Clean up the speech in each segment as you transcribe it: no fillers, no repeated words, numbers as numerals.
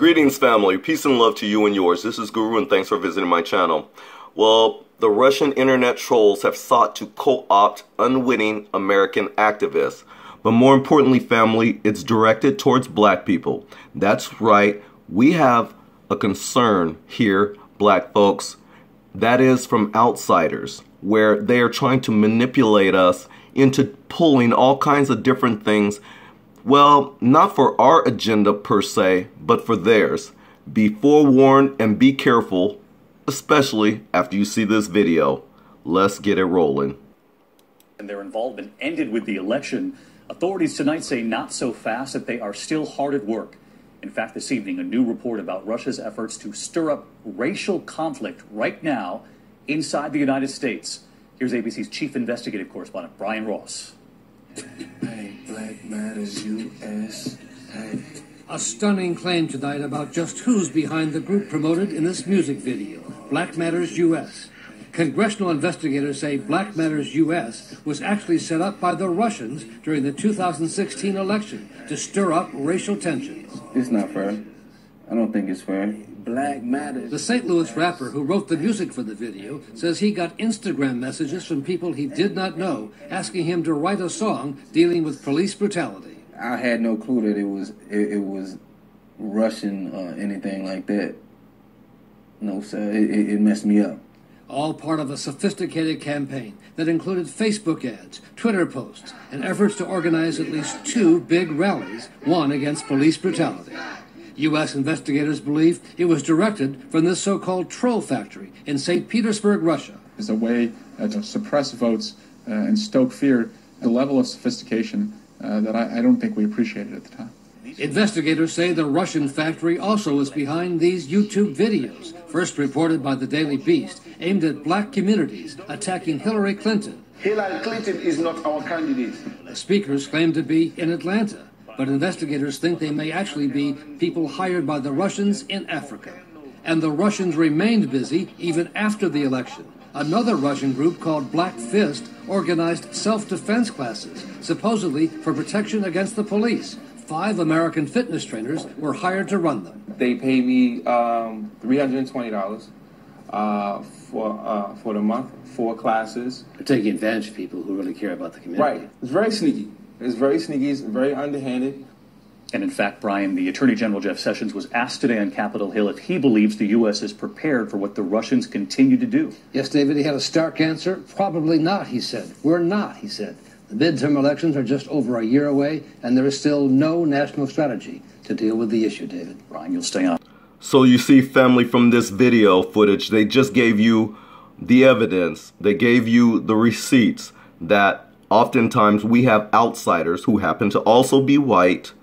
Greetings, family. Peace and love to you and yours. This is Guru, and thanks for visiting my channel. Well, the Russian internet trolls have sought to co-opt unwitting American activists. But more importantly, family, it's directed towards black people. That's right. We have a concern here, black folks, that is from outsiders, where they are trying to manipulate us into pulling all kinds of different things. Well, not for our agenda per se, but for theirs. Be forewarned and be careful, especially after you see this video. Let's get it rolling. And their involvement ended with the election. Authorities tonight say not so fast, that they are still hard at work. In fact, this evening, a new report about Russia's efforts to stir up racial conflict right now inside the United States. Here's ABC's chief investigative correspondent, Brian Ross. Hey, Black Matters US. Hey. A stunning claim tonight about just who's behind the group promoted in this music video, Black Matters US. Congressional investigators say Black Matters US was actually set up by the Russians during the 2016 election to stir up racial tensions. It's not fair. I don't think it's fair. Black Matters. The St. Louis rapper who wrote the music for the video says he got Instagram messages from people he did not know asking him to write a song dealing with police brutality. I had no clue that it was Russian or anything like that. No, sir. It messed me up. All part of a sophisticated campaign that included Facebook ads, Twitter posts, and efforts to organize at least 2 big rallies, one against police brutality. U.S. investigators believe it was directed from this so-called troll factory in St. Petersburg, Russia. It's a way to suppress votes and stoke fear, the level of sophistication that I don't think we appreciated at the time. Investigators say the Russian factory also is behind these YouTube videos, first reported by the Daily Beast, aimed at black communities attacking Hillary Clinton. Hillary Clinton is not our candidate. The speakers claim to be in Atlanta, but investigators think they may actually be people hired by the Russians in Africa. And the Russians remained busy even after the election. Another Russian group called Black Fist organized self-defense classes, supposedly for protection against the police. 5 American fitness trainers were hired to run them. They paid me $320 for the month, 4 classes. They're taking advantage of people who really care about the community. Right. It's very sneaky. It's very sneaky. It's very underhanded. And in fact, Brian, the Attorney General Jeff Sessions was asked today on Capitol Hill if he believes the U.S. is prepared for what the Russians continue to do. Yes, David, he had a stark answer. Probably not, he said. We're not, he said. The midterm elections are just over a year away, and there is still no national strategy to deal with the issue, David. Brian, you'll stay on. So you see, family, from this video footage, they just gave you the evidence. They gave you the receipts that oftentimes we have outsiders who happen to also be white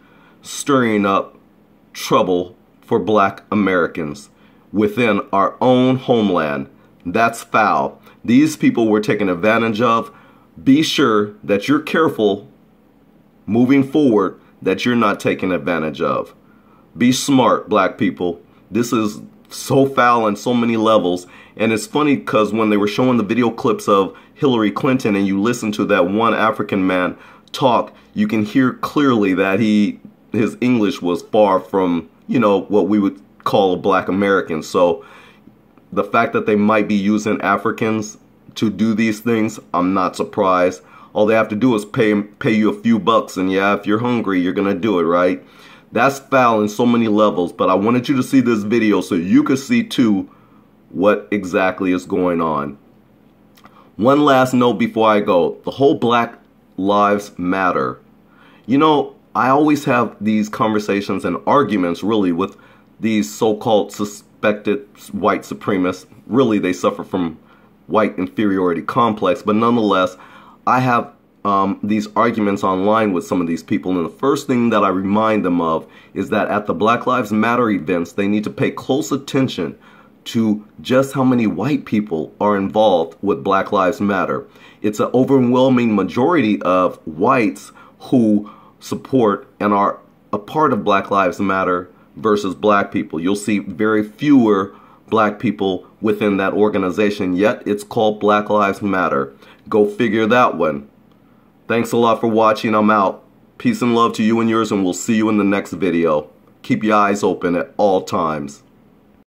stirring up trouble for black Americans within our own homeland. That's foul. These people were taken advantage of. Be sure that you're careful moving forward, that you're not taken advantage of. Be smart, black people. This is so foul on so many levels. And it's funny because when they were showing the video clips of Hillary Clinton and you listen to that one African man talk, you can hear clearly that his English was far from, you know, what we would call a black American. So the fact that they might be using Africans to do these things, I'm not surprised. All they have to do is pay you a few bucks, and yeah, if you're hungry, you're gonna do it, right? That's foul in so many levels, but I wanted you to see this video so you could see too what exactly is going on. One last note before I go. The whole Black Lives Matter. You know, I always have these conversations and arguments really with these so-called suspected white supremacists. Really, they suffer from white inferiority complex, but nonetheless, I have these arguments online with some of these people, and the first thing that I remind them of is that at the Black Lives Matter events, they need to pay close attention to just how many white people are involved with Black Lives Matter. It's an overwhelming majority of whites who support and are a part of Black Lives Matter versus black people. You'll see very fewer black people within that organization, yet it's called Black Lives Matter. Go figure that one. Thanks a lot for watching. I'm out. Peace and love to you and yours, and we'll see you in the next video. Keep your eyes open at all times.